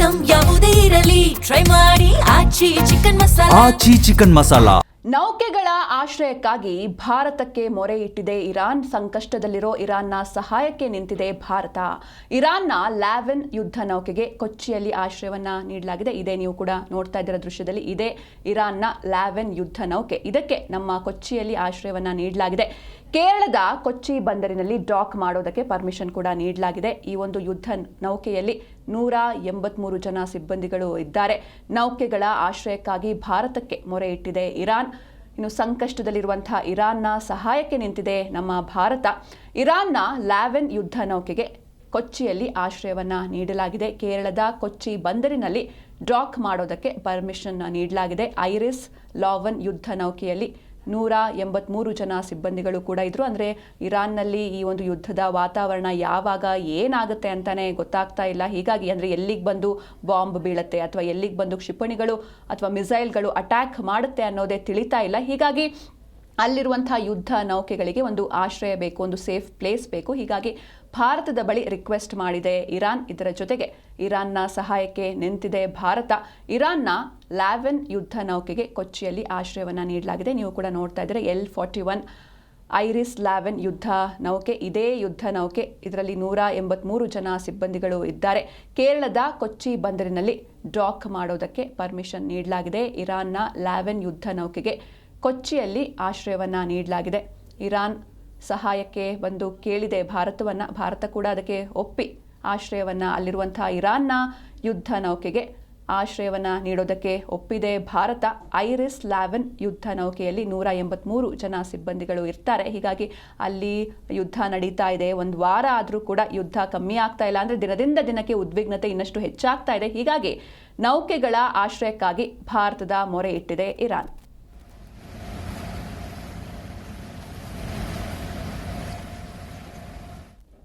Item ಯಾವುದೇ ಇರಲಿ try ಮಾಡಿ ಆಚಿ ಚಿಕನ್ ಮಸಾಲಾ. ನೌಕೆಗಳ ಆಶ್ರಯಕ್ಕಾಗಿ ಭಾರತಕ್ಕೆ ಮೊರೆ ಇಟ್ಟಿದೆ ಇರಾನ್. ಸಂಕಷ್ಟದಲ್ಲಿರೋ ಇರಾನ್ನ ಸಹಾಯಕ್ಕೆ ನಿಂತಿದೆ ಭಾರತ. ಇರಾನ್ನ ಲ್ಯಾವೆನ್ ಯುದ್ಧ ನೌಕೆಗೆ ಕೊಚ್ಚಿಯಲ್ಲಿ ಆಶ್ರಯವನ್ನ ನೀಡಲಾಗಿದೆ. ಇದೇ ನೀವು ಕೂಡ ನೋಡ್ತಾ ಇದ್ದೀರ ದೃಶ್ಯದಲ್ಲಿ, ಇದೇ ಇರಾನ್ನ ಲ್ಯಾವೆನ್ ಯುದ್ಧ ನೌಕೆ. ಇದಕ್ಕೆ ನಮ್ಮ ಕೊಚ್ಚಿಯಲ್ಲಿ ಆಶ್ರಯವನ್ನ ನೀಡಲಾಗಿದೆ. ಕೇರಳದ ಕೊಚ್ಚಿ ಬಂದರಿನಲ್ಲಿ ಡಾಕ್ ಮಾಡೋದಕ್ಕೆ ಪರ್ಮಿಷನ್ ಕೂಡ ನೀಡಲಾಗಿದೆ. ಈ ಒಂದು ಯುದ್ಧ ನೌಕೆಯಲ್ಲಿ 183 ಜನ ಸಿಬ್ಬಂದಿಗಳು ಇದ್ದಾರೆ. ನೌಕೆಗಳ ಆಶ್ರಯಕ್ಕಾಗಿ ಭಾರತಕ್ಕೆ ಮೊರೆ ಇಟ್ಟಿದೆ ಇರಾನ್. ಇನ್ನು ಸಂಕಷ್ಟದಲ್ಲಿರುವಂತಹ ಇರಾನ್ನ ಸಹಾಯಕ್ಕೆ ನಿಂತಿದೆ ನಮ್ಮ ಭಾರತ. ಇರಾನ್ನ ಲ್ಯಾವೆನ್ ಯುದ್ಧ ನೌಕೆಗೆ ಕೊಚ್ಚಿಯಲ್ಲಿ ಆಶ್ರಯವನ್ನ ನೀಡಲಾಗಿದೆ. ಕೇರಳದ ಕೊಚ್ಚಿ ಬಂದರಿನಲ್ಲಿ ಡಾಕ್ ಮಾಡೋದಕ್ಕೆ ಪರ್ಮಿಷನ್ ನೀಡಲಾಗಿದೆ. ಐರಿಸ್ ಲಾವನ್ ಯುದ್ಧ ನೌಕೆಯಲ್ಲಿ 183 ಜನ ಸಿಬ್ಬಂದಿಗಳು ಕೂಡ ಇದ್ರು. ಅಂದರೆ ಇರಾನ್ನಲ್ಲಿ ಈ ಒಂದು ಯುದ್ಧದ ವಾತಾವರಣ ಯಾವಾಗ ಏನಾಗುತ್ತೆ ಅಂತಾನೆ ಗೊತ್ತಾಗ್ತಾ ಇಲ್ಲ. ಹೀಗಾಗಿ ಅಂದರೆ ಎಲ್ಲಿಗೆ ಬಂದು ಬಾಂಬ್ ಬೀಳುತ್ತೆ ಅಥವಾ ಎಲ್ಲಿಗೆ ಬಂದು ಕ್ಷಿಪಣಿಗಳು ಅಥವಾ ಮಿಸೈಲ್ಗಳು ಅಟ್ಯಾಕ್ ಮಾಡುತ್ತೆ ಅನ್ನೋದೇ ತಿಳಿತಾ ಇಲ್ಲ. ಹೀಗಾಗಿ ಅಲ್ಲಿರುವಂತಹ ಯುದ್ಧ ನೌಕೆಗಳಿಗೆ ಒಂದು ಆಶ್ರಯ ಬೇಕು, ಒಂದು ಸೇಫ್ ಪ್ಲೇಸ್ ಬೇಕು. ಹೀಗಾಗಿ ಭಾರತದ ಬಳಿ ರಿಕ್ವೆಸ್ಟ್ ಮಾಡಿದೆ ಇರಾನ್. ಇದರ ಜೊತೆಗೆ ಇರಾನ್ನ ಸಹಾಯಕ್ಕೆ ನಿಂತಿದೆ ಭಾರತ. ಇರಾನ್ನ ಲ್ಯಾವೆನ್ ಯುದ್ಧ ನೌಕೆಗೆ ಕೊಚ್ಚಿಯಲ್ಲಿ ಆಶ್ರಯವನ್ನು ನೀಡಲಾಗಿದೆ. ನೀವು ಕೂಡ ನೋಡ್ತಾ ಇದ್ದೀರಾ L-41 ಐರಿಸ್ ಲ್ಯಾವೆನ್ ಯುದ್ಧ ನೌಕೆ. ಇದೇ ಯುದ್ಧ ನೌಕೆ, ಇದರಲ್ಲಿ 183 ಜನ ಸಿಬ್ಬಂದಿಗಳು ಇದ್ದಾರೆ. ಕೇರಳದ ಕೊಚ್ಚಿ ಬಂದರಿನಲ್ಲಿ ಡಾಕ್ ಮಾಡೋದಕ್ಕೆ ಪರ್ಮಿಷನ್ ನೀಡಲಾಗಿದೆ. ಇರಾನ್ನ ಲ್ಯಾವೆನ್ ಯುದ್ಧ ನೌಕೆಗೆ ಕೊಚ್ಚಿಯಲ್ಲಿ ಆಶ್ರಯವನ್ನು ನೀಡಲಾಗಿದೆ. ಇರಾನ್ ಸಹಾಯಕ್ಕೆ ಬಂದು ಕೇಳಿದೆ ಭಾರತವನ್ನು. ಭಾರತ ಕೂಡ ಅದಕ್ಕೆ ಒಪ್ಪಿ ಆಶ್ರಯವನ್ನು, ಅಲ್ಲಿರುವಂತಹ ಇರಾನ್ನ ಯುದ್ಧ ನೌಕೆಗೆ ಆಶ್ರಯವನ್ನು ನೀಡೋದಕ್ಕೆ ಒಪ್ಪಿದೆ ಭಾರತ. ಐರಿಸ್ ಲ್ಯಾವೆನ್ ಯುದ್ಧ ನೌಕೆಯಲ್ಲಿ 183 ಜನ ಸಿಬ್ಬಂದಿಗಳು ಇರ್ತಾರೆ. ಹೀಗಾಗಿ ಅಲ್ಲಿ ಯುದ್ಧ ನಡೀತಾ ಇದೆ. ಒಂದು ವಾರ ಆದರೂ ಕೂಡ ಯುದ್ಧ ಕಮ್ಮಿ ಆಗ್ತಾ ಇಲ್ಲ. ಅಂದರೆ ದಿನದಿಂದ ದಿನಕ್ಕೆ ಉದ್ವಿಗ್ನತೆ ಇನ್ನಷ್ಟು ಹೆಚ್ಚಾಗ್ತಾ ಇದೆ. ಹೀಗಾಗಿ ನೌಕೆಗಳ ಆಶ್ರಯಕ್ಕಾಗಿ ಭಾರತದ ಮೊರೆ ಇಟ್ಟಿದೆ ಇರಾನ್.